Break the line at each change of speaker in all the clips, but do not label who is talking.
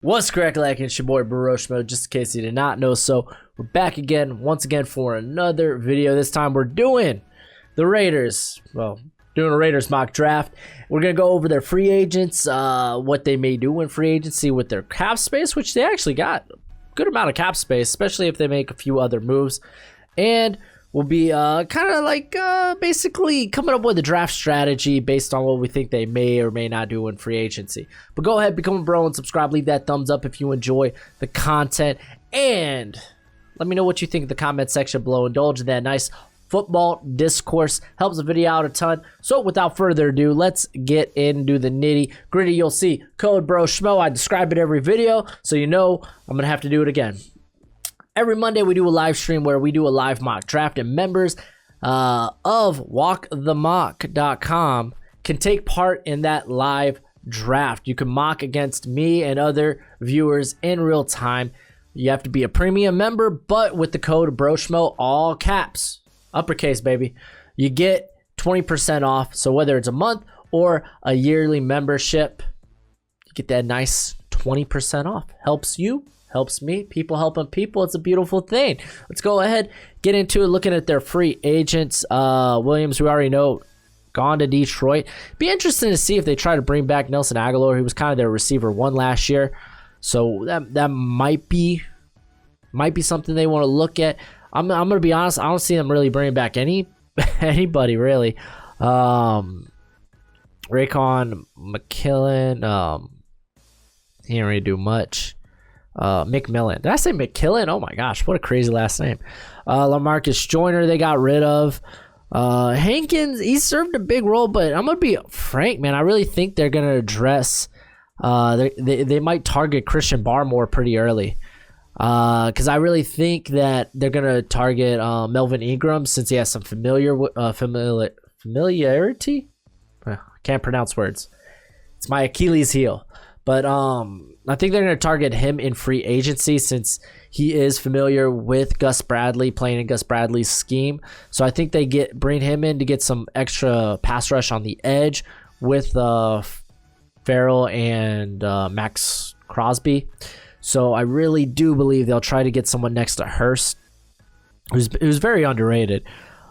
What's correct, like it's your boy Baroshmo, just in case you did not know. So we're back again, once again, for another video. This time we're doing the Raiders. Well, doing a Raiders mock draft. We're gonna go over their free agents, what they may do in free agency with their cap space, which they actually got a good amount of cap space, especially if they make a few other moves. And we'll be kind of like basically coming up with a draft strategy based on what we think they may or may not do in free agency. But go ahead, become a bro and subscribe. Leave that thumbs up if you enjoy the content. And let me know what you think in the comment section below. Indulge in that nice football discourse. Helps the video out a ton. So without further ado, let's get into the nitty gritty. You'll see code BROSHMO. I describe it every video, so you know I'm going to have to do it again. Every Monday, we do a live stream where we do a live mock draft, and members of walkthemock.com can take part in that live draft. You can mock against me and other viewers in real time. You have to be a premium member, but with the code BROSHMO, all caps, uppercase, baby, you get 20% off. So whether it's a month or a yearly membership, you get that nice 20% off. Helps you. Helps me. People helping people. It's a beautiful thing. Let's go ahead, get into it. Looking at their free agents. Williams, we already know, gone to Detroit. Be interesting to see if they try to bring back Nelson Aguilar. He was kind of their receiver one last year. So that might be something they want to look at. I'm going to be honest. I don't see them really bringing back anybody really. Raekwon McKillen. He didn't really do much. McMillan. Did I say McKillen? Oh my gosh, what a crazy last name. LaMarcus Joyner, they got rid of. Hankins, he served a big role, but I'm gonna be frank, man. I really think they're gonna address. They might target Christian Barmore pretty early, because I really think that they're gonna target Melvin Ingram since he has some familiarity. I can't pronounce words. It's my Achilles heel. But I think they're going to target him in free agency since he is familiar with Gus Bradley, playing in Gus Bradley's scheme. So I think they bring him in to get some extra pass rush on the edge with Farrell and Max Crosby. So I really do believe they'll try to get someone next to Hurst, who's very underrated.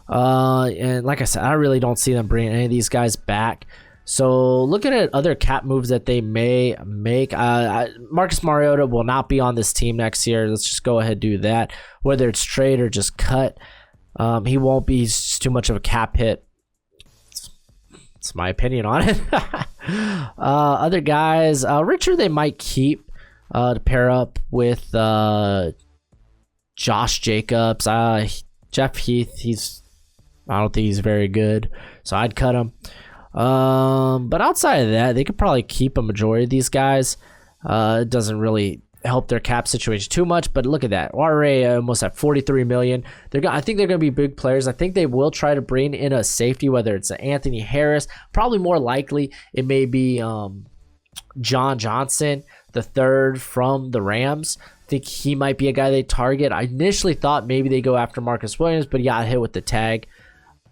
And like I said, I really don't see them bringing any of these guys back. So looking at other cap moves that they may make, Marcus Mariota will not be on this team next year. Let's just go ahead and do that. Whether it's trade or just cut, he won't be. He's just too much of a cap hit. It's my opinion on it. Other guys, Richard they might keep to pair up with Josh Jacobs. Jeff Heath, I don't think he's very good, so I'd cut him. But outside of that, they could probably keep a majority of these guys. It doesn't really help their cap situation too much, but look at that. RA almost at $43 million. I think they're going to be big players. I think they will try to bring in a safety, whether it's Anthony Harris. Probably more likely it may be John Johnson, the third from the Rams. I think he might be a guy they target. I initially thought maybe they go after Marcus Williams, but he got hit with the tag.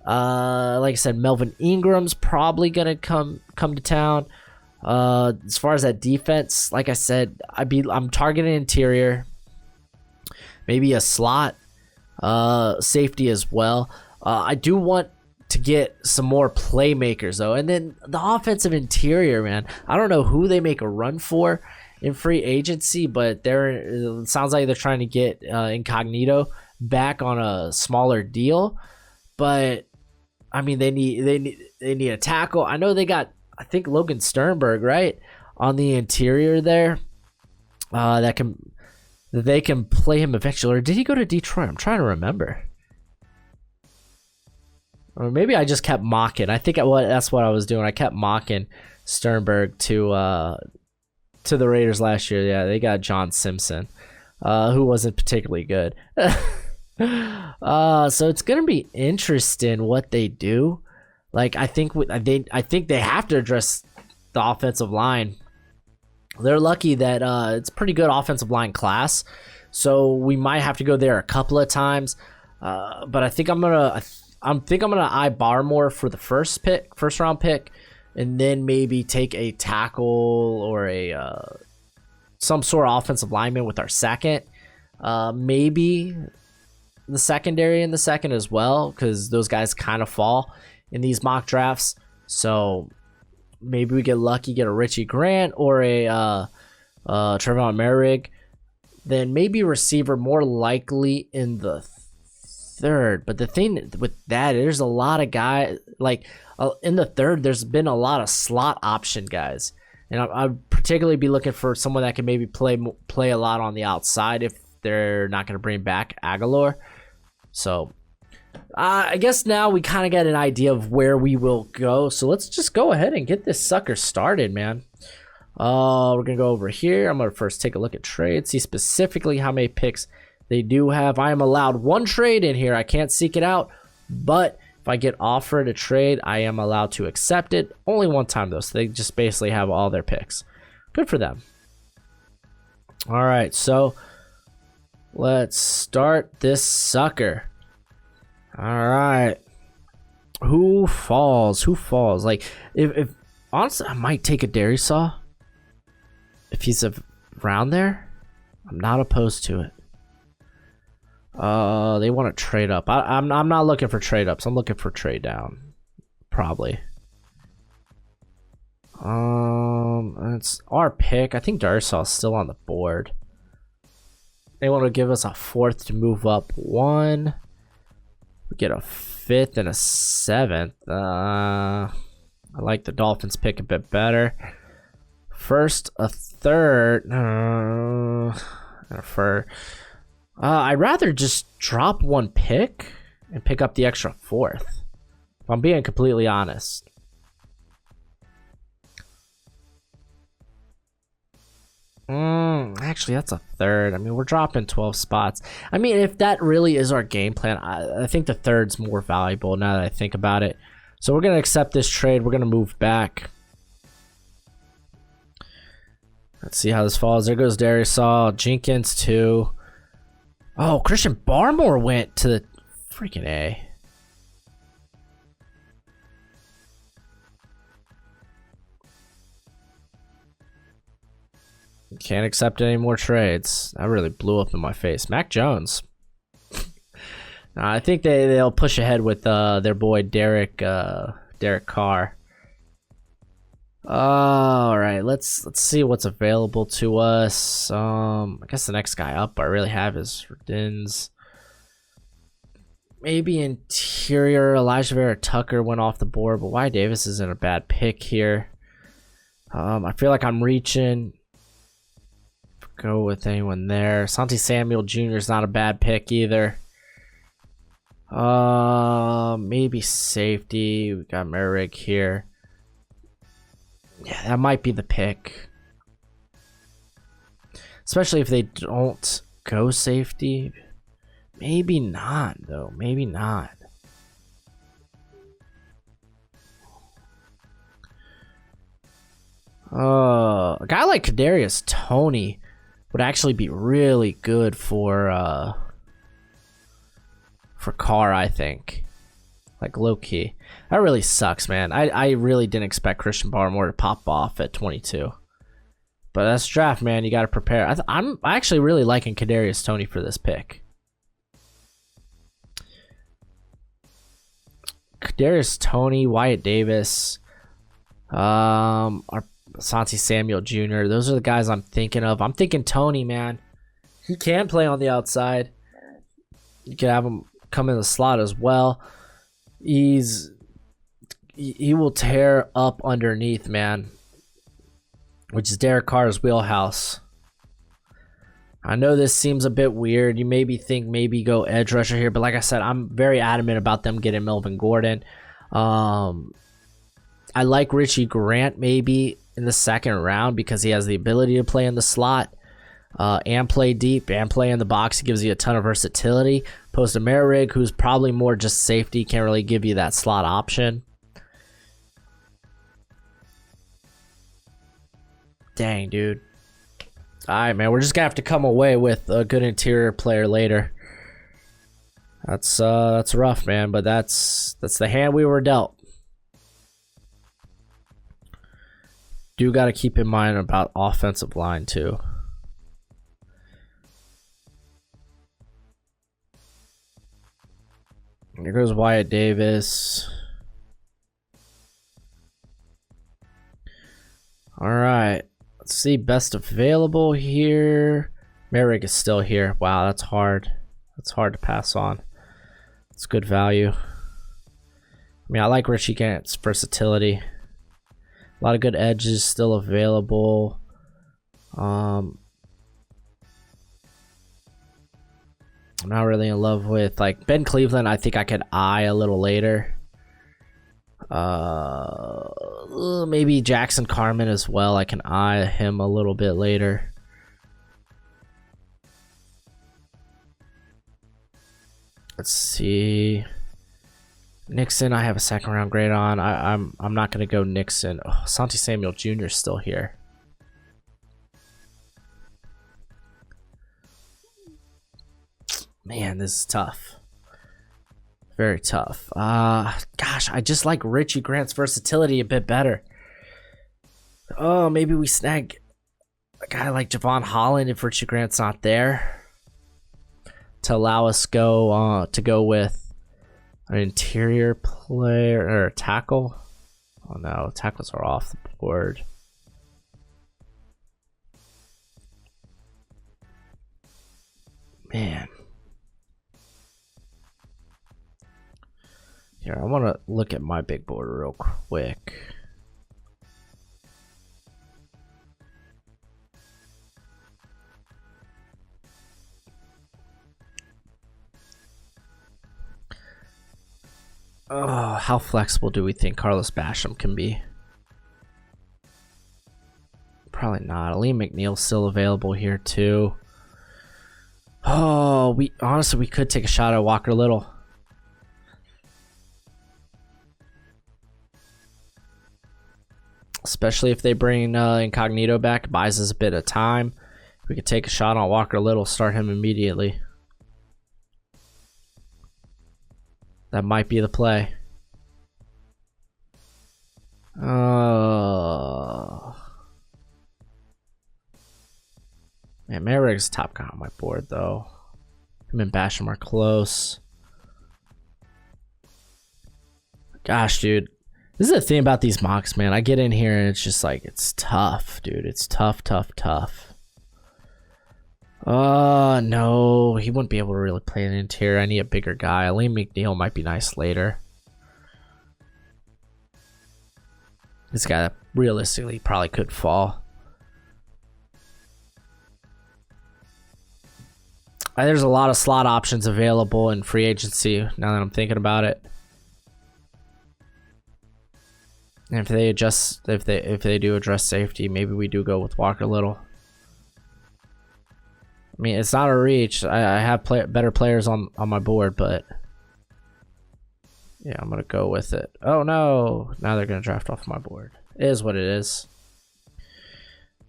Like I said, Melvin Ingram's probably gonna come to town. As far as that defense, like I said, I'm targeting interior, maybe a slot, safety as well. I do want to get some more playmakers though, and then the offensive interior, man. I don't know who they make a run for in free agency, but it sounds like they're trying to get Incognito back on a smaller deal, but. I mean, they need a tackle. I know they got, I think, Logan Sternberg, right, on the interior there. That they can play him eventually. Or did he go to Detroit? I'm trying to remember. Or maybe I just kept mocking. I think that's what I was doing. I kept mocking Sternberg to the Raiders last year. Yeah, they got John Simpson, who wasn't particularly good. So it's gonna be interesting what they do. Like I think they have to address the offensive line. They're lucky that it's a pretty good offensive line class, so we might have to go there a couple of times. But I think I'm gonna eye Barmore for the first round pick, and then maybe take a tackle or a some sort of offensive lineman with our second. Maybe the secondary in the second as well, because those guys kind of fall in these mock drafts. So maybe we get lucky, get a Richie Grant or a Trevon Merrick. Then maybe receiver more likely in the third. But the thing with that, there's a lot of guys like in the third. There's been a lot of slot option guys, and I'd particularly be looking for someone that can maybe play a lot on the outside if they're not going to bring back Aguilar. So I guess now we kind of get an idea of where we will go. So let's just go ahead and get this sucker started, man. We're going to go over here. I'm going to first take a look at trades, see specifically how many picks they do have. I am allowed one trade in here. I can't seek it out, but if I get offered a trade, I am allowed to accept it. Only one time, though, so they just basically have all their picks. Good for them. All right, so let's start this sucker. All right. Who falls? Who falls? Like, if honestly, I might take a Darisaw. If he's around there, I'm not opposed to it. They want to trade up. I'm not looking for trade ups. I'm looking for trade down, probably. It's our pick. I think Darsaw's still on the board. They want to give us a fourth to move up one. We get a fifth and a seventh. I like the Dolphins pick a bit better. First, a third. And a fur. I'd rather just drop one pick and pick up the extra fourth, if I'm being completely honest. Actually, that's a third. I mean, we're dropping 12 spots. I mean, if that really is our game plan, I think the third's more valuable now that I think about it. So we're going to accept this trade. We're going to move back. Let's see how this falls. There goes Darisaw. Jenkins, too. Oh, Christian Barmore went to the freaking A. Can't accept any more trades. That really blew up in my face. Mac Jones. I think they'll push ahead with their boy Derek Carr. All right, let's see what's available to us. I guess the next guy up I really have is Dins. Maybe interior. Elijah Vera Tucker went off the board, but Wyatt Davis isn't a bad pick here. I feel like I'm reaching. Go with anyone there. Santi Samuel Jr. is not a bad pick either. Maybe safety. We got Merrick here. Yeah, that might be the pick. Especially if they don't go safety. Maybe not, though. Maybe not. A guy like Kadarius Toney would actually be really good for Carr, I think. Like, low-key. That really sucks, man. I really didn't expect Christian Barmore to pop off at 22. But that's draft, man. You got to prepare. I'm actually really liking Kadarius Toney for this pick. Kadarius Toney, Wyatt Davis, Santi Samuel Jr. Those are the guys I'm thinking of. I'm thinking Toney, man. He can play on the outside. You can have him come in the slot as well. He will tear up underneath, man, which is Derek Carr's wheelhouse. I know this seems a bit weird. You maybe think maybe go edge rusher here, but like I said, I'm very adamant about them getting Melvin Gordon. I like Richie Grant maybe in the second round because he has the ability to play in the slot and play deep and play in the box. He gives you a ton of versatility. Opposed to Merrick, who's probably more just safety, can't really give you that slot option. Dang, dude. All right, man. We're just gonna have to come away with a good interior player later. That's rough, man. But that's the hand we were dealt. Do got to keep in mind about offensive line too. There goes Wyatt Davis. All right. Let's see. Best available here. Merrick is still here. Wow, that's hard. That's hard to pass on. It's good value. I mean, I like Richie Grant's versatility. A lot of good edges still available. I'm not really in love with like Ben Cleveland. I think I could eye a little later. Maybe Jackson Carmen as well. I can eye him a little bit later. Let's see. Nixon, I have a second round grade on. I'm not gonna go Nixon. Oh, Santi Samuel Jr. is still here. Man, this is tough. Very tough. Gosh, I just like Richie Grant's versatility a bit better. Oh, maybe we snag a guy like Javon Holland if Richie Grant's not there, to allow us to go with an interior player or a tackle. Oh no, tackles are off the board. Man. Here, I want to look at my big board real quick. Oh, how flexible do we think Carlos Basham can be? Probably not. Aleem McNeil's still available here too. Oh, we could take a shot at Walker Little. Especially if they bring Incognito back, buys us a bit of time. We could take a shot on Walker Little, start him immediately. That might be the play. Man, Merrick's top guy on my board though. Him and Basham are close. Gosh, dude. This is the thing about these mocks, man. I get in here and it's just like, it's tough, dude. It's tough. No. He wouldn't be able to really play an interior. I need a bigger guy. Aleem McNeil might be nice later. This guy that realistically probably could fall. There's a lot of slot options available in free agency now that I'm thinking about it. And if they do address safety, maybe we do go with Walker Little. I mean, it's not a reach. I have better players on my board, but yeah, I'm gonna go with it. Oh no! Now they're gonna draft off my board. It is what it is.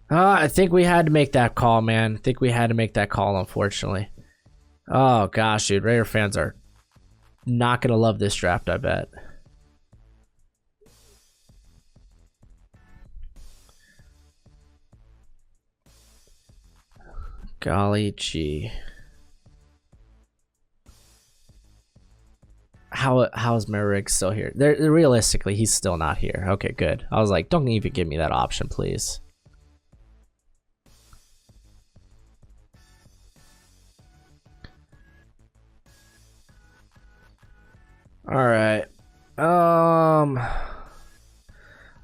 I think we had to make that call, man. I think we had to make that call, unfortunately. Oh gosh, dude, Raider fans are not gonna love this draft, I bet. Golly gee. How is Merrick still here? Realistically, he's still not here. Okay, good. I was like, don't even give me that option, please. All right. I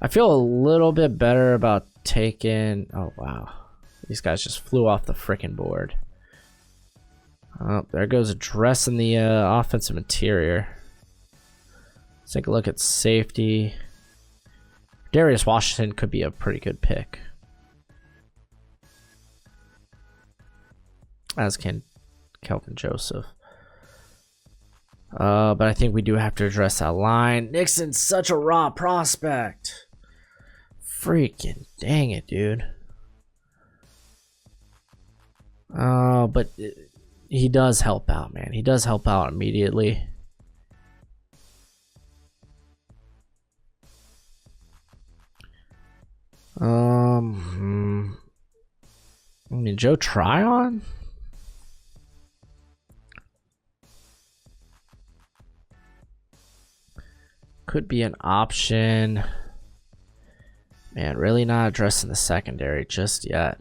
feel a little bit better about taking. Oh wow. These guys just flew off the freaking board. Oh, there goes addressing the offensive interior. Let's take a look at safety. Darius Washington could be a pretty good pick. As can Kelvin Joseph. But I think we do have to address that line. Nixon's such a raw prospect. Freaking dang it, dude. But he does help out, man. He does help out immediately. I mean, Joe Tryon? could be an option. Man, really not addressing the secondary just yet.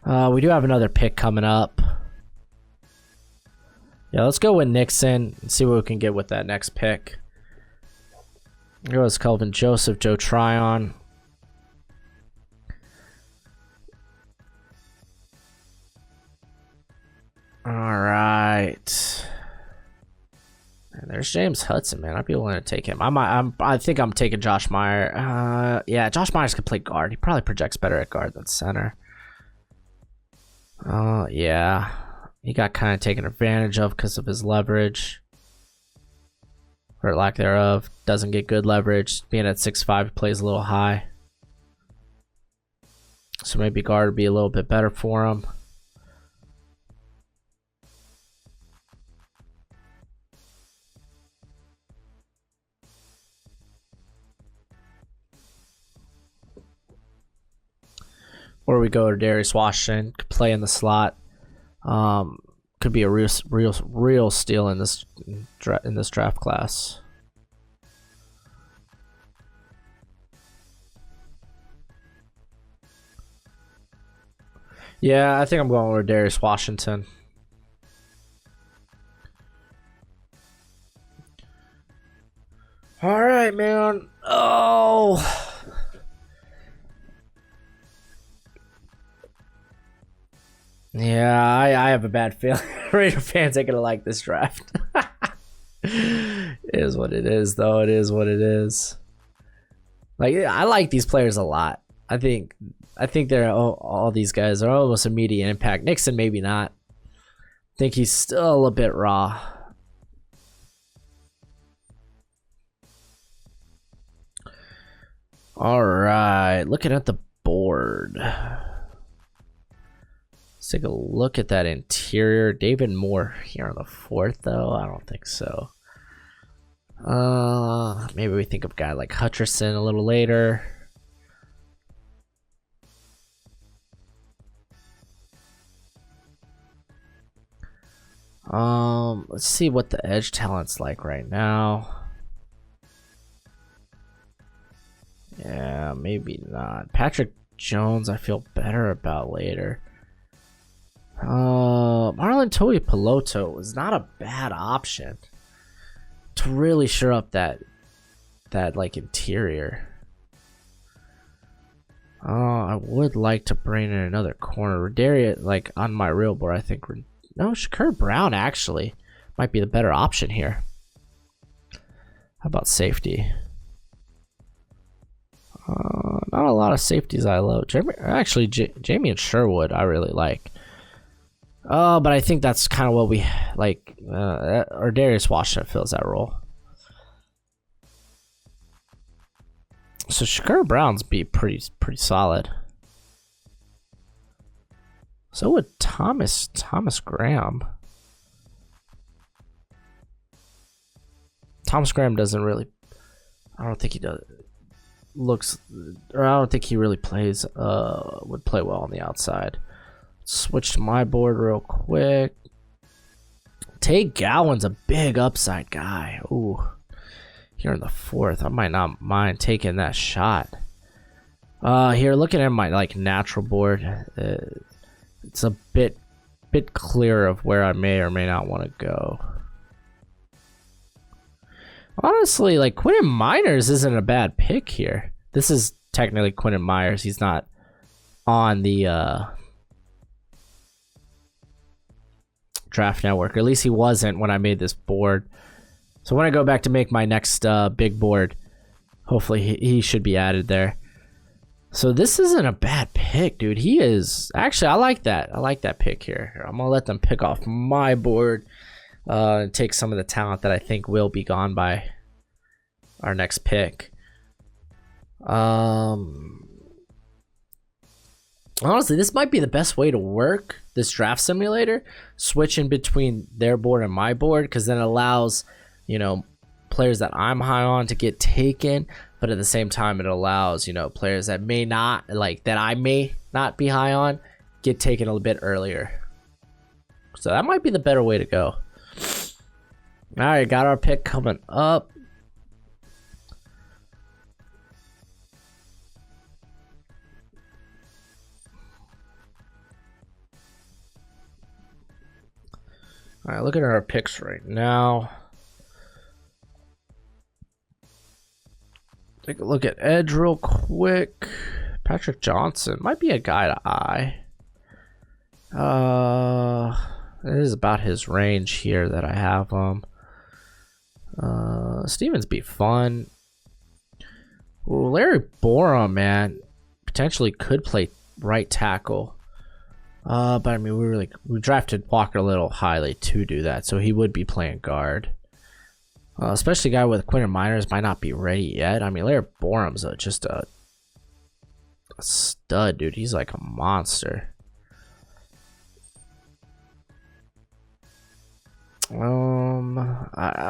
We do have another pick coming up. Yeah, let's go with Nixon and see what we can get with that next pick. Here goes Kelvin Joseph, Joe Tryon. All right. And there's James Hudson, man. I'd be willing to take him. I think I'm taking Josh Meyer. Yeah, Josh Myers could play guard. He probably projects better at guard than center. Yeah. He got kind of taken advantage of because of his leverage. Or lack thereof. Doesn't get good leverage. Being at 6'5", he plays a little high. So maybe guard would be a little bit better for him. Or we go to Darius Washington, could play in the slot. Could be a real steal in this draft class. Yeah, I think I'm going with Darius Washington. All right, man. Oh. Yeah, I have a bad feeling Raider fans ain't gonna like this draft. It is what it is, though. It is what it is. Like, I like these players a lot. I think they're all these guys are almost immediate impact. Nixon maybe not. I think he's still a bit raw. All right, looking at the board. Let's take a look at that interior. David Moore here on the 4th, though. I don't think so. Maybe we think of a guy like Hutcherson a little later. Let's see what the edge talent's like right now. Yeah, maybe not. Patrick Jones, I feel better about later. Marlon Toy Piloto was not a bad option to really shore up that like interior. I would like to bring in another corner. Darius, like on my real board, I think no, Shakur Brown actually might be the better option here. How about safety? Not a lot of safeties I love. Actually, Jamie and Sherwood I really like. But I think that's kind of what we like. Or Darius Washington fills that role. So Shakur Brown's be pretty solid. So would Thomas Graham. Thomas Graham doesn't really. I don't think he does. I don't think he really plays. Would play well on the outside. Switch to my board real quick. Tate Gowan's a big upside guy. Ooh, here in the 4th, I might not mind taking that shot. Here, looking at my like natural board, it's a bit clearer of where I may or may not want to go. Honestly, like Quentin Miners isn't a bad pick here. This is technically Quentin Myers. He's not on the draft network, or at least he wasn't when I made this board. So when I go back to make my next big board, hopefully he should be added there. So this isn't a bad pick, dude. He is actually, I like that. I like that pick here. I'm gonna let them pick off my board and take some of the talent that I think will be gone by our next pick. Honestly, this might be the best way to work this draft simulator, switching between their board and my board, because then it allows, you know, players that I'm high on to get taken, but at the same time it allows, you know, players that may not, like, that I may not be high on, get taken a little bit earlier. So that might be the better way to go. All right, got our pick coming up. All right, look at our picks right now. Take a look at edge real quick. Patrick Johnson might be a guy to eye. It is about his range here that I have him. Stevens be fun. Ooh, Larry Borum, man, potentially could play right tackle. But I mean, we drafted Walker a little highly to do that, so he would be playing guard. Especially a guy with Quinton Miners might not be ready yet. I mean, Larry Borum's just a stud, dude. He's like a monster. I'm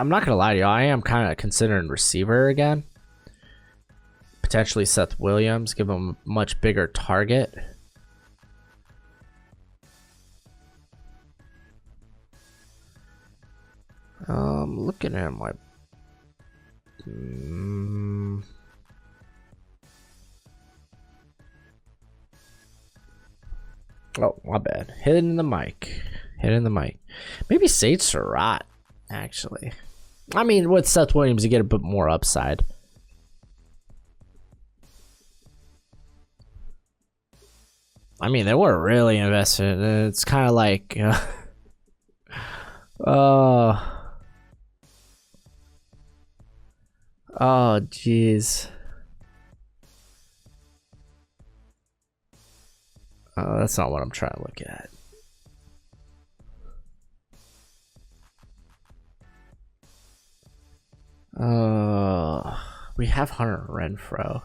not gonna lie to you. I am kind of considering receiver again. Potentially Seth Williams, give him a much bigger target. Looking at my oh, my bad. Hitting the mic. Maybe Sage Surratt, actually. I mean, with Seth Williams, you get a bit more upside. I mean, they were really invested. It's kind of like, oh, jeez. That's not what I'm trying to look at. We have Hunter Renfro.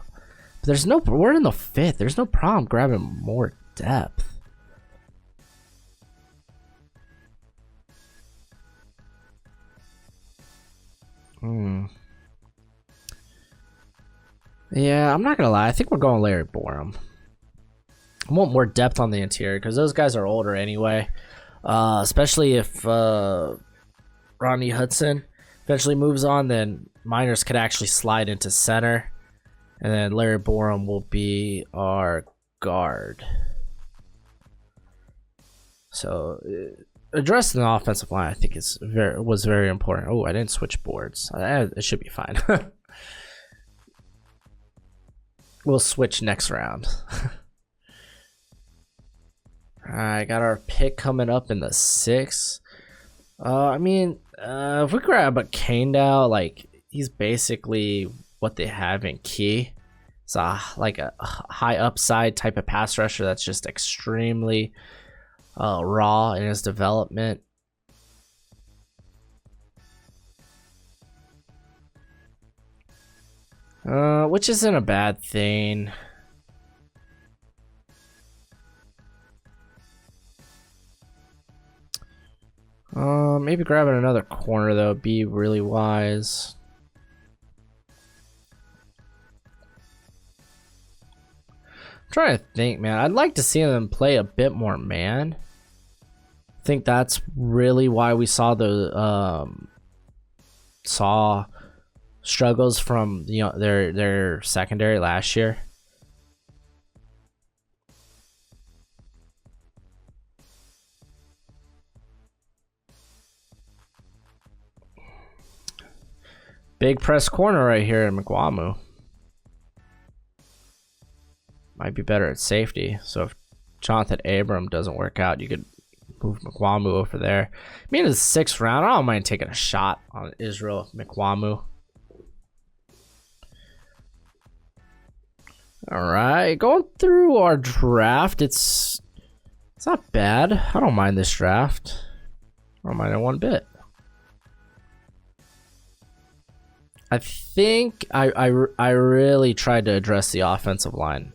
But there's no, we're in the 5th. There's no problem grabbing more depth. Yeah, I'm not gonna lie. I think we're going Larry Borum. I want more depth on the interior because those guys are older anyway. Especially if Rodney Hudson eventually moves on, then Miners could actually slide into center. And then Larry Borum will be our guard. So addressing the offensive line, I think, was very important. Oh, I didn't switch boards. It should be fine. We'll switch next round. Alright, got our pick coming up in the 6th. I mean, if we grab a Kanedale, like, he's basically what they have in Key. It's like a high upside type of pass rusher that's just extremely raw in his development. Which isn't a bad thing. Maybe grabbing another corner though would be really wise. I'm trying to think, man. I'd like to see them play a bit more man. I think that's really why we saw the struggles from their secondary last year. Big press corner right here in McWamu. Might be better at safety. So if Jonathan Abram doesn't work out, you could move McWamu over there. I mean, in the 6th round, I don't mind taking a shot on Israel McWamu. All right, going through our draft, it's not bad. I don't mind this draft. I don't mind it one bit. I think I really tried to address the offensive line,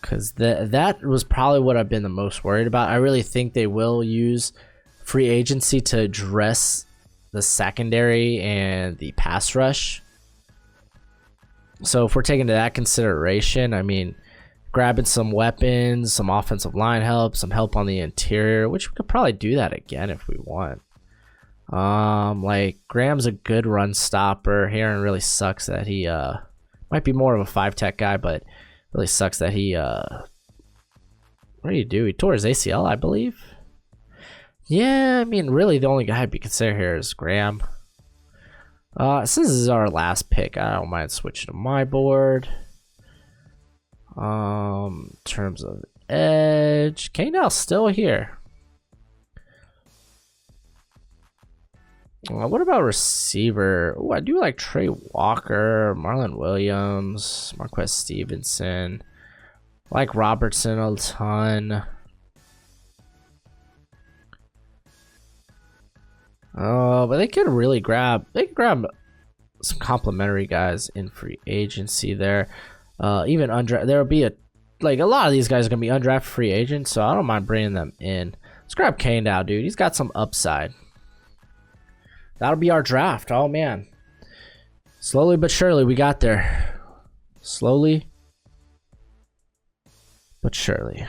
because that was probably what I've been the most worried about. I really think they will use free agency to address the secondary and the pass rush. So if we're taking into that consideration, I mean, grabbing some weapons, some offensive line help, some help on the interior, which we could probably do that again if we want. Like Graham's a good run stopper. Heron really sucks that he might be more of a 5-tech guy, but really sucks that he what do you do? He tore his ACL, I believe. Yeah, I mean, really, the only guy I'd be considered here is Graham. Since this is our last pick, I don't mind switching to my board. In terms of edge, Kanell's still here. What about receiver? Oh, I do like Trey Walker, Marlon Williams, Marquez Stevenson. I like Robertson a ton. But they could really grab some complimentary guys in free agency there. Even there'll be a lot of these guys are gonna be undrafted free agents, so I don't mind bringing them in. Let's grab Kane now, dude. He's got some upside. That'll be our draft. Oh man, slowly but surely we got there. Slowly but surely.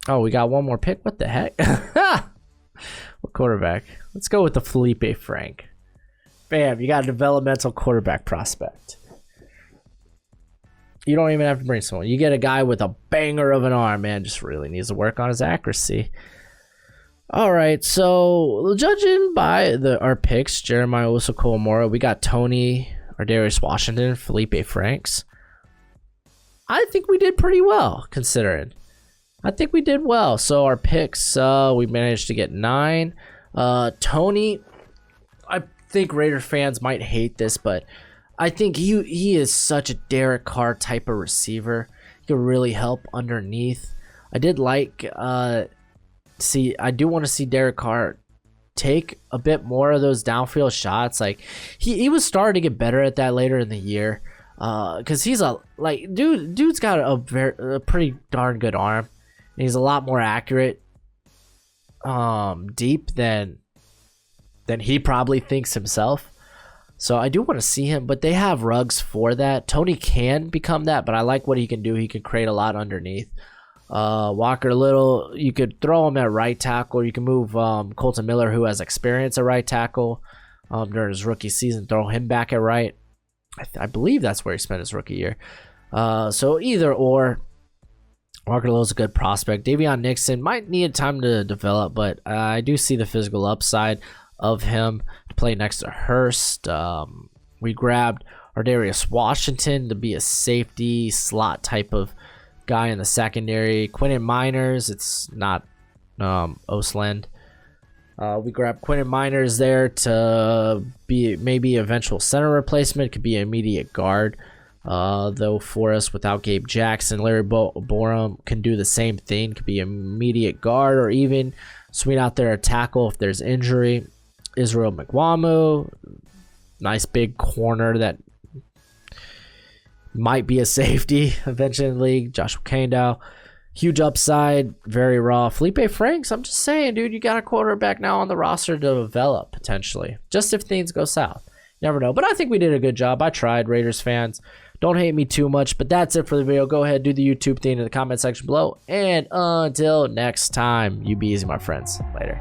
Oh, we got one more pick. What the heck? What quarterback? Let's go with the Felipe Frank. Bam, you got a developmental quarterback prospect. You don't even have to bring someone. You get a guy with a banger of an arm, man. Just really needs to work on his accuracy. All right, so judging by our picks, Jeremiah Owusu-Koramoah, we got Tony, Darius Washington, Felipe Franks. I think we did pretty well, considering. I think we did well. So our picks, we managed to get 9. Tony, I think Raider fans might hate this, but I think he is such a Derek Carr type of receiver. He can really help underneath. I did like I do want to see Derek Carr take a bit more of those downfield shots. Like he was starting to get better at that later in the year. Cause he's dude's got a pretty darn good arm. And he's a lot more accurate deep than he probably thinks himself. So I do want to see him, but they have Ruggs for that. Tony can become that, but I like what he can do. He can create a lot underneath. Walker Little, you could throw him at right tackle. You can move Colton Miller, who has experience at right tackle during his rookie season. Throw him back at right. I believe that's where he spent his rookie year. So either or. Walker Little's a good prospect. Davion Nixon might need time to develop, but I do see the physical upside of him to play next to Hurst. We grabbed Darius Washington to be a safety slot type of guy in the secondary. Quentin Miners, it's not Osland. We grabbed Quentin Miners there to be maybe eventual center replacement. Could be an immediate guard. Though for us without Gabe Jackson, Larry Borum can do the same thing. Could be immediate guard or even swing out there a tackle if there's injury. Israel McWamu, nice big corner that might be a safety eventually in the league. Joshua Kandow, huge upside, very raw. Felipe Franks, I'm just saying, dude, you got a quarterback now on the roster to develop potentially, just if things go south. Never know. But I think we did a good job. I tried, Raiders fans. Don't hate me too much, but that's it for the video. Go ahead, do the YouTube thing in the comment section below. And until next time, you be easy, my friends. Later.